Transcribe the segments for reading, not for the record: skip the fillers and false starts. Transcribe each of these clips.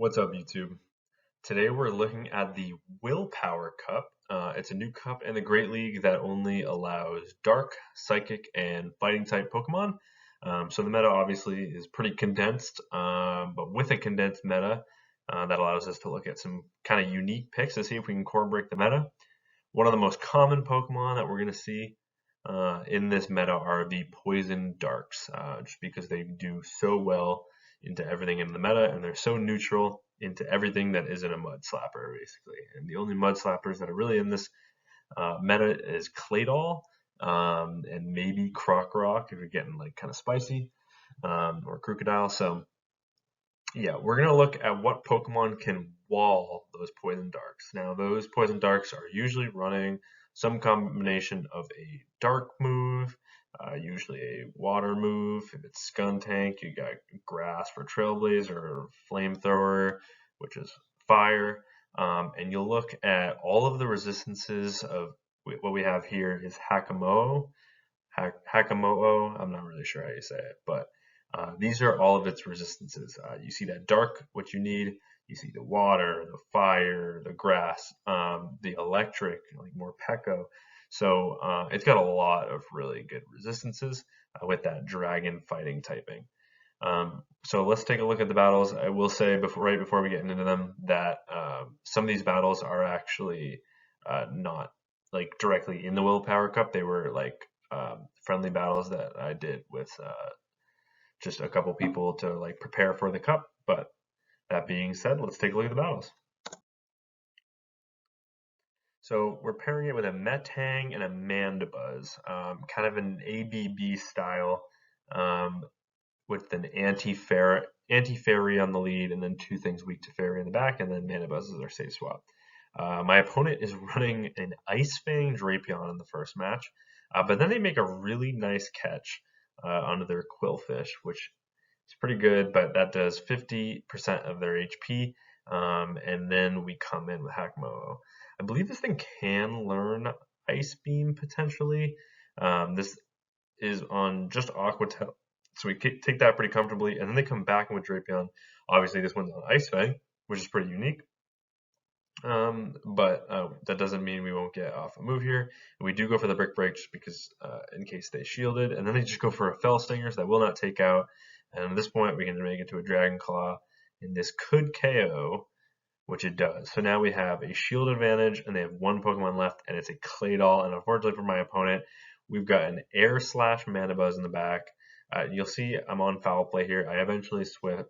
What's up, YouTube? Today we're looking at the Willpower Cup. It's a new cup in the Great League that only allows Dark, Psychic, and Fighting type Pokemon. So the meta obviously is pretty condensed, but with a condensed meta, that allows us to look at some kind of unique picks to see if we can core break the meta. One of the most common Pokemon that we're going to see in this meta are the Poison Darks, just because they do so well into everything in the meta, and they're so neutral into everything that isn't a mud slapper, basically. And the only mud slappers that are really in this meta is Claydol, and maybe Croc Rock if you're getting like kind of spicy, or Crocodile. So yeah, we're gonna look at what Pokemon can wall those Poison Darks. Now, those Poison Darks are usually running some combination of a Dark move, usually a Water move. If it's Skuntank, you got Grass for Trailblazer, or Flamethrower, which is Fire. And you'll look at all of the resistances of what we have here is Hakamo-o. Hakamo-o, I'm not really sure how you say it, but these are all of its resistances. You see that Dark, what you need. You see the Water, the Fire, the Grass, the Electric, like more Pekko. So it's got a lot of really good resistances with that Dragon fighting typing. So let's take a look at the battles. I will say right before we get into them that some of these battles are actually not like directly in the Willpower Cup. They were like friendly battles that I did with just a couple people to like prepare for the cup. But that being said, let's take a look at the battles. So we're pairing it with a Metang and a Mandibuzz, kind of an ABB style, with an anti-fairy on the lead, and then two things weak to fairy in the back, and then Mandibuzz is our safe swap. My opponent is running an Ice Fang Drapion in the first match, but then they make a really nice catch onto their Quillfish, which is pretty good, but that does 50% of their HP, and then we come in with Hakamo-o. I believe this thing can learn Ice Beam potentially. This is on just Aqua Tail, so we take that pretty comfortably, and then they come back in with Drapion. Obviously, this one's on Ice Fang, which is pretty unique. But that doesn't mean we won't get off a move here. And we do go for the Brick Break just because in case they shielded, and then they just go for a Fell Stinger, so that will not take out. And at this point, we can make it to a Dragon Claw, and this could KO, which it does. So now we have a shield advantage, and they have one Pokemon left, and it's a Claydol. And unfortunately for my opponent, we've got an Air Slash Mandibuzz in the back. You'll see I'm on Foul Play here. I eventually switch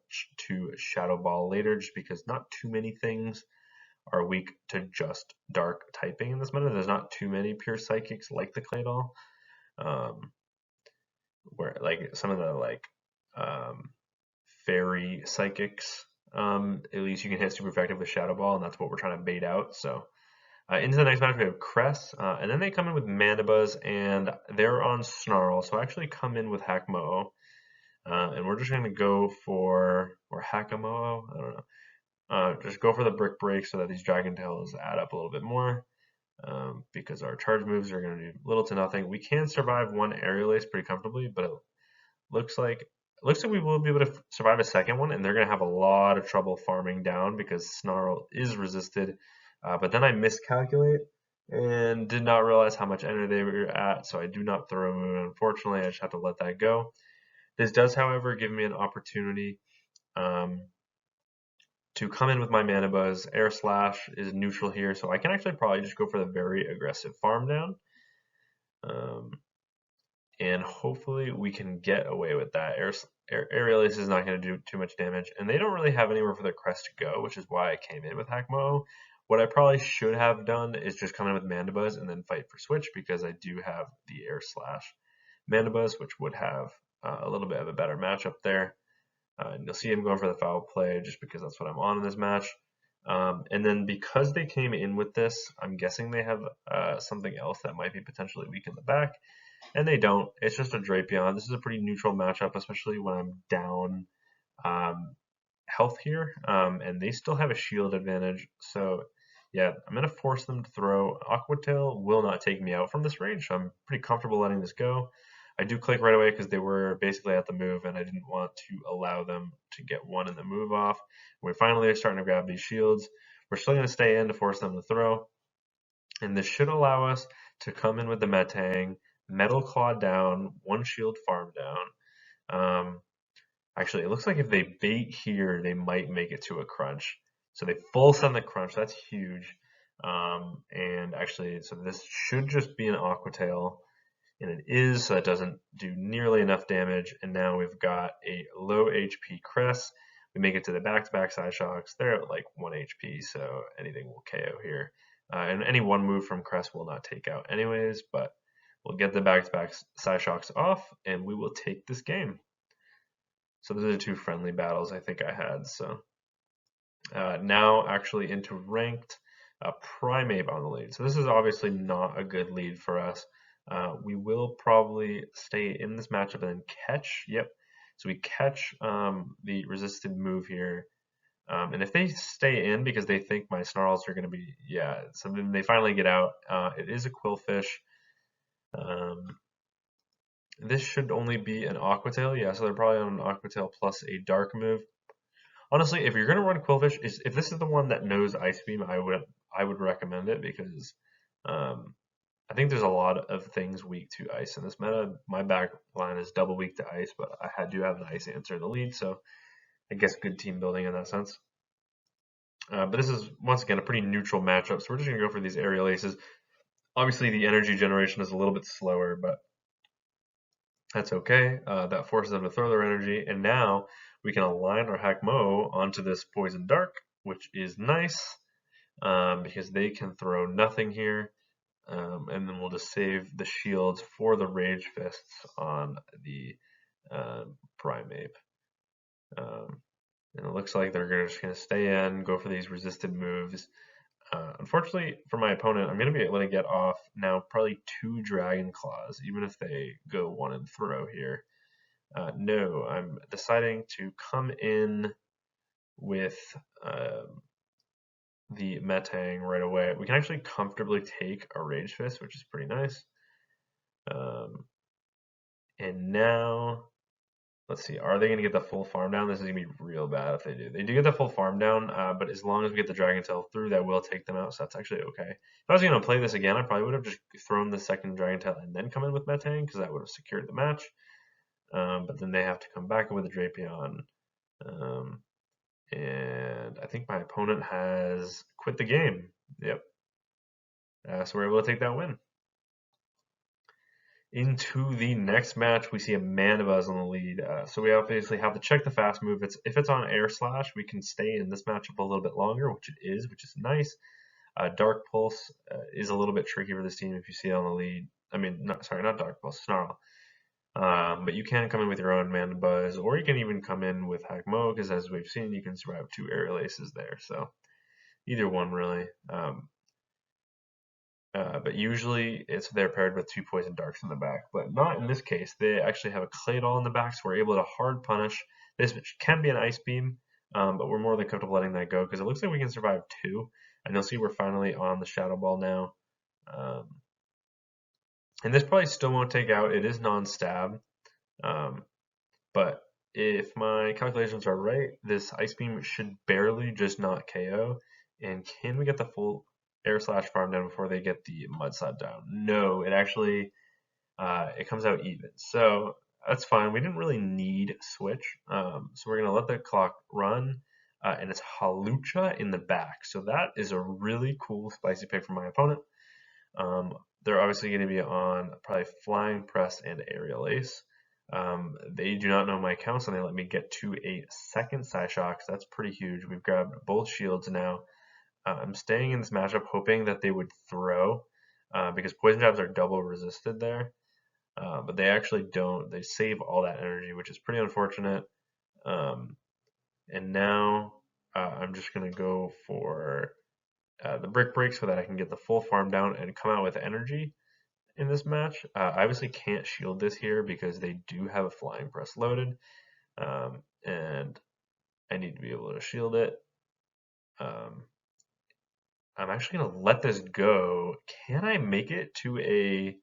to Shadow Ball later, just because not too many things are weak to just Dark typing in this meta. There's not too many pure Psychics like the Claydol, where like some of the like Fairy Psychics, at least you can hit super effective with Shadow Ball, and that's what we're trying to bait out. So into the next match we have Cress, and then they come in with Mandibuzz, and they're on Snarl. So I actually come in with Hakamo-o, and we're just going to go for, or Hakamo-o, I don't know. Just go for the Brick Break so that these Dragon Tails add up a little bit more, because our charge moves are going to do little to nothing. We can survive one Aerial Ace pretty comfortably, but it looks like we will be able to survive a second one, and they're going to have a lot of trouble farming down because Snarl is resisted. But then I miscalculate and did not realize how much energy they were at, so I do not throw a move. Unfortunately, I just have to let that go. This does, however, give me an opportunity to come in with my Mandibuzz. Air Slash is neutral here, so I can actually probably just go for the very aggressive farm down. And hopefully we can get away with that. Aerial Ace is not going to do too much damage, and they don't really have anywhere for their Crest to go, which is why I came in with Hakamo-o. What I probably should have done is just come in with Mandibuzz and then fight for Switch, because I do have the Air Slash Mandibuzz, which would have a little bit of a better matchup there. And you'll see him going for the Foul Play just because that's what I'm on in this match. And then because they came in with this, I'm guessing they have something else that might be potentially weak in the back. And they don't. It's just a Drapion. This is a pretty neutral matchup, especially when I'm down health here. And they still have a shield advantage. So yeah, I'm going to force them to throw. Aqua Tail will not take me out from this range, so I'm pretty comfortable letting this go. I do click right away because they were basically at the move, and I didn't want to allow them to get one in the move off. We finally are starting to grab these shields. We're still going to stay in to force them to throw, and this should allow us to come in with the Metang, Metal Claw down, one shield farm down. Actually, it looks like if they bait here, they might make it to a crunch. So they full send the crunch. That's huge. And actually, so this should just be an Aqua Tail, and it is, so it doesn't do nearly enough damage. And now we've got a low HP Cress. We make it to the back-to-back side shocks. They're at like 1 HP, so anything will KO here. And any one move from Cress will not take out anyways, but we'll get the back-to-back side shocks off, and we will take this game. So those are the two friendly battles I think I had. So now actually into ranked, Primeape on the lead. So this is obviously not a good lead for us. We will probably stay in this matchup and then catch. Yep. So we catch the resisted move here. And if they stay in because they think my snarls are going to be, yeah, so then they finally get out. It is a Quillfish. This should only be an Aqua Tail. Yeah, so they're probably on an Aqua Tail plus a Dark move. Honestly, if you're going to run Quillfish, if this is the one that knows Ice Beam, I would recommend it because I think there's a lot of things weak to Ice in this meta. My back line is double weak to Ice, but I do have an Ice answer in the lead, so I guess good team building in that sense. But this is, once again, a pretty neutral matchup, so we're just going to go for these Aerial Aces. Obviously, the energy generation is a little bit slower, but that's okay. That forces them to throw their energy, and now we can align our Hakamo-o onto this Poison Dark, which is nice because they can throw nothing here, and then we'll just save the shields for the Rage Fists on the Primeape. And it looks like they're just going to stay in, go for these resisted moves. Unfortunately for my opponent, I'm going to be able to get off now probably 2 Dragon Claws, even if they go 1 and throw here. No, I'm deciding to come in with the Metang right away. We can actually comfortably take a Rage Fist, which is pretty nice. And now, let's see, are they going to get the full farm down? This is going to be real bad if they do. They do get the full farm down, but as long as we get the Dragon Tail through, that will take them out, so that's actually okay. If I was going to play this again, I probably would have just thrown the second Dragon Tail and then come in with Metang, because that would have secured the match. But then they have to come back in with a Drapion. And I think my opponent has quit the game. Yep. So we're able to take that win. Into the next match, we see a Manabuzz on the lead. So we obviously have to check the fast move. If it's on Air Slash, we can stay in this matchup a little bit longer, which it is, which is nice. Dark Pulse is a little bit tricky for this team if you see it on the lead. I mean, not Dark Pulse, Snarl. But you can come in with your own Manabuzz, or you can even come in with Hakamo, because as we've seen, you can survive 2 Aerial Aces there. So either one, really. But usually they're paired with 2 Poison Darks in the back, but not in this case. They actually have a Claydol in the back, so we're able to hard punish. This can be an Ice Beam, but we're more than comfortable letting that go, because it looks like we can survive 2. And you'll see we're finally on the Shadow Ball now. And this probably still won't take out. It is non-stab. But if my calculations are right, this Ice Beam should barely just not KO. And can we get the full Air Slash farm down before they get the Mud Slap down? No, it actually it comes out even. So that's fine. We didn't really need Switch. So we're going to let the clock run. And it's Halucha in the back. So that is a really cool spicy pick for my opponent. They're obviously going to be on probably Flying Press and Aerial Ace. They do not know my accounts, and they let me get to a second Psyshock. So that's pretty huge. We've grabbed both shields now. I'm staying in this matchup hoping that they would throw, because Poison Jabs are double resisted there. But they actually don't. They save all that energy, which is pretty unfortunate. And now I'm just going to go for the Brick Break so that I can get the full farm down and come out with energy in this match. I obviously can't shield this here because they do have a Flying Press loaded, and I need to be able to shield it. I'm actually going to let this go. Can I make it to a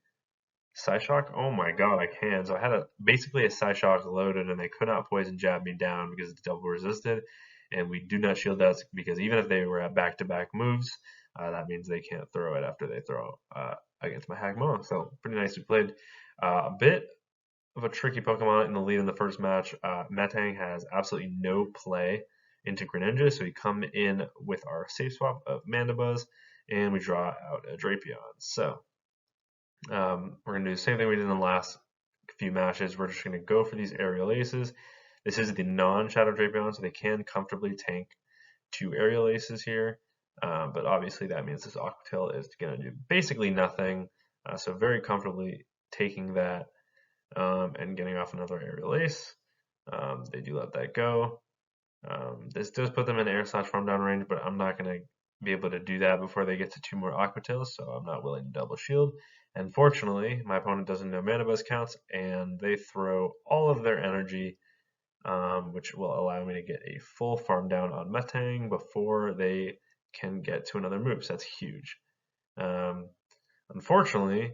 Psyshock? Oh my god, I can. So I had basically a Psyshock loaded, and they could not poison jab me down because it's double resisted. And we do not shield that because even if they were at back-to-back moves, that means they can't throw it after they throw against my Hakamo-o. So pretty nicely played. A bit of a tricky Pokemon in the lead in the first match. Metang has absolutely no play into Greninja, so we come in with our safe swap of Mandibuzz, and we draw out a Drapion. So we're going to do the same thing we did in the last few matches. We're just going to go for these aerial aces. This is the non-Shadow Drapion, so they can comfortably tank 2 aerial aces here. But obviously that means this Aquatail is going to do basically nothing. So very comfortably taking that and getting off another aerial ace. They do let that go. This does put them in air/farm down range, but I'm not going to be able to do that before they get to 2 more Aquatails, so I'm not willing to double shield. And fortunately, my opponent doesn't know Mandibuzz counts, and they throw all of their energy, which will allow me to get a full farm down on Metang before they can get to another move. So that's huge. Unfortunately,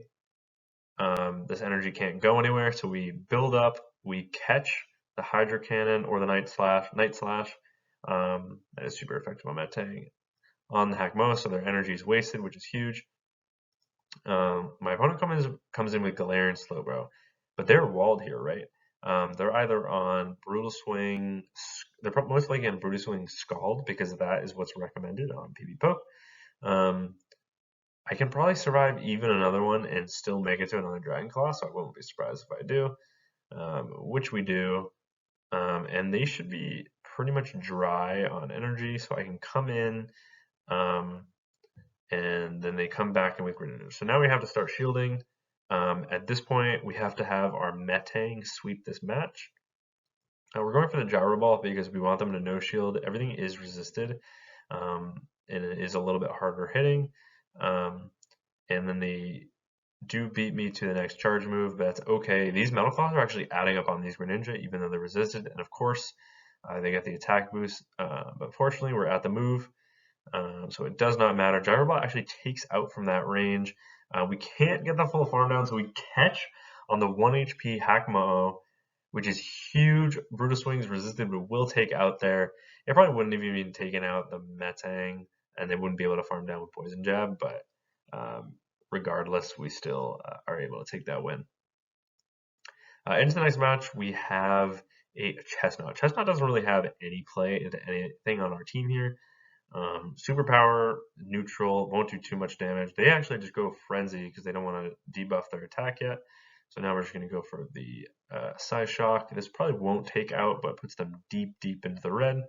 this energy can't go anywhere, so we build up, we catch the Hydro Cannon or the Night Slash. That is super effective on Metang. On the Hakamo-o, so their energy is wasted, which is huge. My opponent comes in with Galarian Slowbro, but they're walled here, right? They're either on Brutal Swing, they're most likely on Brutal Swing Scald because that is what's recommended on PvPoke. I can probably survive even another one and still make it to another Dragon Claw, so I won't be surprised if I do, which we do. And they should be pretty much dry on energy, so I can come in, and then they come back in with Greninja. So now we have to start shielding. At this point, we have to have our Metang sweep this match. We're going for the Gyro Ball because we want them to no shield. Everything is resisted, and it is a little bit harder hitting. And then they do beat me to the next charge move, but that's okay. These Metal Claws are actually adding up on these Greninja, even though they're resisted. And of course, they get the attack boost. But fortunately, we're at the move. So it does not matter. Gyro Ball actually takes out from that range. We can't get the full farm down, so we catch on the 1 HP Hakamo-o, which is huge. Brutal Swing's resisted, but will take out there. It probably wouldn't have even taken out the Metang, and they wouldn't be able to farm down with Poison Jab, but regardless, we still are able to take that win. Into the next match, we have a Chestnut. Chestnut doesn't really have any play into anything on our team here. Superpower, neutral, won't do too much damage. They actually just go Frenzy because they don't want to debuff their attack yet. So now we're just going to go for the Psyshock. This probably won't take out, but puts them deep, deep into the red.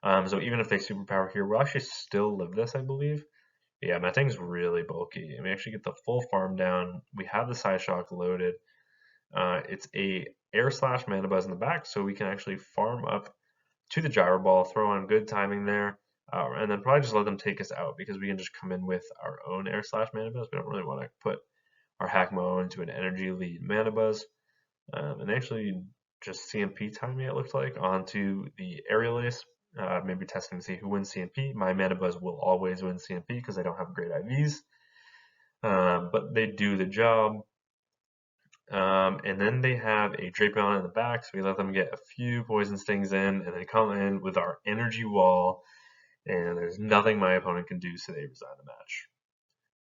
So even if they Superpower here, we'll actually still live this, I believe. Yeah, Metang's really bulky, and we actually get the full farm down. We have the Psyshock loaded. It's a Air/Mandibuzz in the back, so we can actually farm up to the Gyro Ball, throw on good timing there, and then probably just let them take us out because we can just come in with our own Air/Mandibuzz. We don't really want to put our Hakamo-o into an energy lead Mandibuzz. And they actually just CMP time me, it looks like, onto the Aerial Ace. Maybe testing to see who wins CMP. My Mandibuzz will always win CMP because I don't have great IVs. But they do the job. And then they have a Drapion in the back, so we let them get a few Poison Stings in, and they come in with our Energy Wall, and there's nothing my opponent can do, so they resign the match.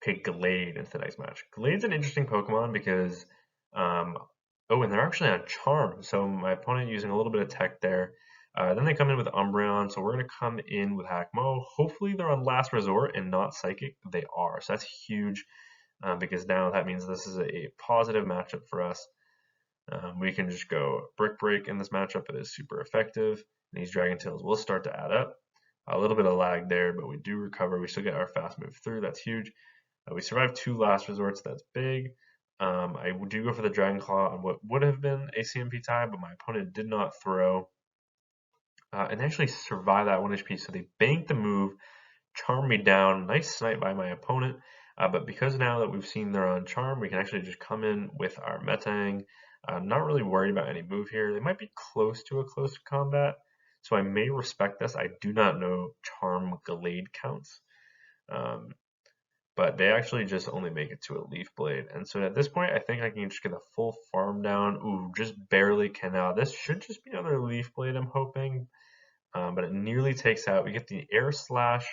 Pick Glade into the next match. Glade's an interesting Pokemon because, and they're actually on Charm, so my opponent using a little bit of tech there. Then they come in with Umbreon, so we're going to come in with Hakamo-o. Hopefully they're on Last Resort and not Psychic. They are, so that's huge because now that means this is a positive matchup for us. We can just go Brick Break in this matchup. It is super effective. And these Dragon Tails will start to add up. A little bit of lag there, but we do recover. We still get our fast move through. That's huge. We survived 2 Last Resorts. That's big. I do go for the Dragon Claw on what would have been a CMP tie, but my opponent did not throw. And actually survive that 1 HP. So they banked the move, charm me down. Nice snipe by my opponent. But because now that we've seen they're on Charm, we can actually just come in with our Metang. Not really worried about any move here. They might be close to a close combat, so I may respect this. I do not know Charm Glade counts. But but they actually just only make it to a Leaf Blade. And so at this point, I think I can just get a full farm down. Ooh, just barely cannot. This should just be another Leaf Blade, I'm hoping. But it nearly takes out. We get the Air Slash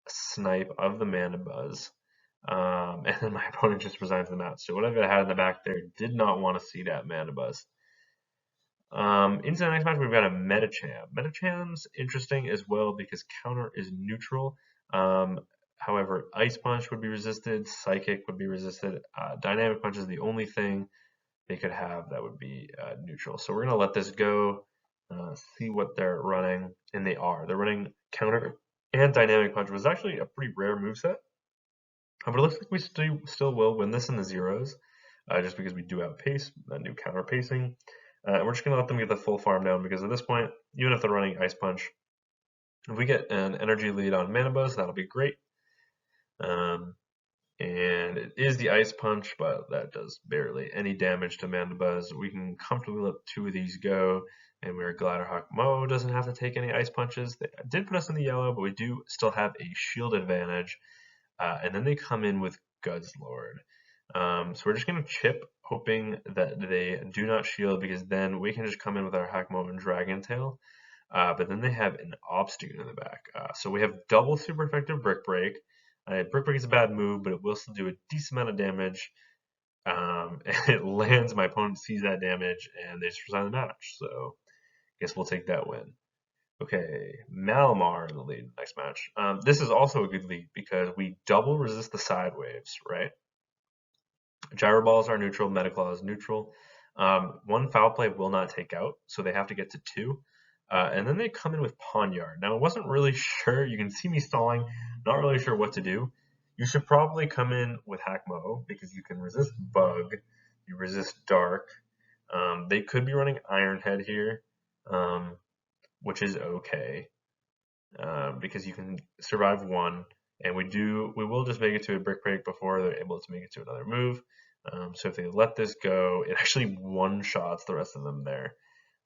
snipe of the Mana Buzz. And then my opponent just resigns the match. So whatever I had in the back there did not want to see that Mana Buzz. Into the next match, we've got a Metacham. Metacham's interesting as well because counter is neutral. However, Ice Punch would be resisted, Psychic would be resisted. Dynamic Punch is the only thing they could have that would be neutral. So we're going to let this go, see what they're running, and they are. They're running counter and Dynamic Punch, which was actually a pretty rare moveset. But it looks like we still will win this in the zeros, just because we do have pace, new counter pacing. And we're just going to let them get the full farm down because at this point, even if they're running Ice Punch, if we get an energy lead on Mana Buzz, that'll be great. And it is the Ice Punch, but that does barely any damage to Mana Buzz. We can comfortably let 2 of these go, and we're glad our Hakamo-o doesn't have to take any Ice Punches. They did put us in the yellow, but we do still have a shield advantage. And then they come in with Guzzlord. So we're just going to chip, hoping that they do not shield, because then we can just come in with our Hakamo-o and Dragon Tail. But then they have an Obstagoon in the back. So we have double super effective Brick Break. Brick Break is a bad move, but it will still do a decent amount of damage. And it lands, my opponent sees that damage, and they just resign the match. So I guess we'll take that win. Okay, Malamar in the lead next match. This is also a good lead because we double resist the side waves, right? Gyro Balls are neutral, Metaclaw is neutral. 1 foul play will not take out, so they have to get to 2. And then they come in with Pawnyard. Now, I wasn't really sure. You can see me stalling, not really sure what to do. You should probably come in with Hakamo-o because you can resist Bug, you resist Dark. They could be running Iron Head here, which is okay because you can survive 1. And we will just make it to a Brick Break before they're able to make it to another move. So if they let this go, it actually one-shots the rest of them there.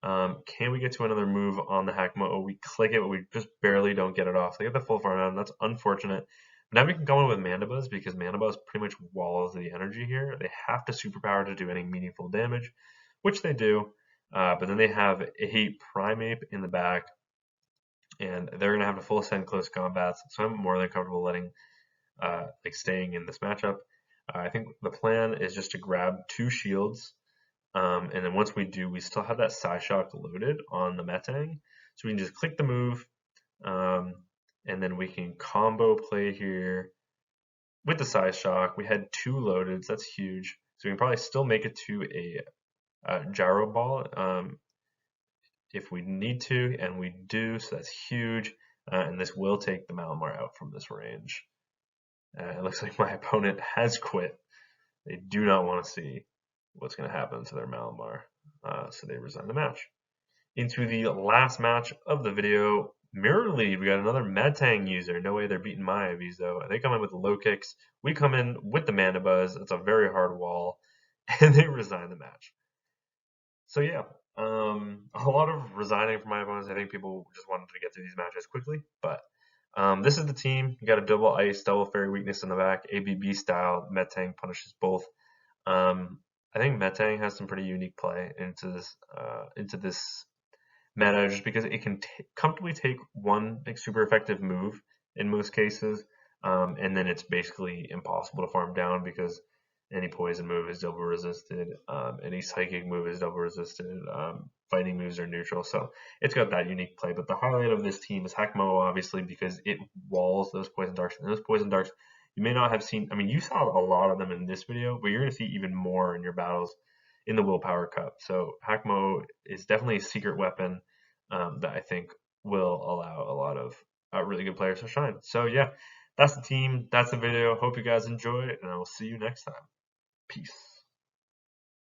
Can we get to another move on the Hakamo-o? We click it, but we just barely don't get it off. They get the full farm out, and that's unfortunate. But now we can go in with Mana Buzz because Mana Buzz pretty much walls the energy here. They have to superpower to do any meaningful damage, which they do. But then they have a Primeape in the back, and they're going to have to full send close combats. So I'm more than comfortable letting, staying in this matchup. I think the plan is just to grab 2 shields. And then once we do, we still have that Psyshock loaded on the Metang. So we can just click the move, and then we can combo play here with the Psyshock. We had 2 loaded, so that's huge. So we can probably still make it to a Gyro Ball if we need to, and we do, so that's huge. And this will take the Malamar out from this range. It looks like my opponent has quit. They do not want to see what's going to happen to their Malamar, so they resign the match. Into the last match of the video, Mirror Lead. We got another Metang user. No way they're beating my IVs though. They come in with the low kicks. We come in with the Mana Buzz. It's a very hard wall, and they resign the match. So yeah, a lot of resigning from my opponents. I think people just wanted to get through these matches quickly, but this is the team. You got a double ice, double fairy weakness in the back, ABB style. Metang punishes both. I think Metang has some pretty unique play into this meta, just because it can comfortably take 1 super effective move in most cases, and then it's basically impossible to farm down because any poison move is double resisted, any psychic move is double resisted, fighting moves are neutral, so it's got that unique play. But the highlight of this team is Hakamo-o, obviously, because it walls those poison darks, and those poison darks you may not have seen. I mean, you saw a lot of them in this video, but you're going to see even more in your battles in the Willpower Cup. So Hakamo-o is definitely a secret weapon that I think will allow a lot of really good players to shine. So yeah, that's the team. That's the video. Hope you guys enjoy it, and I will see you next time. Peace.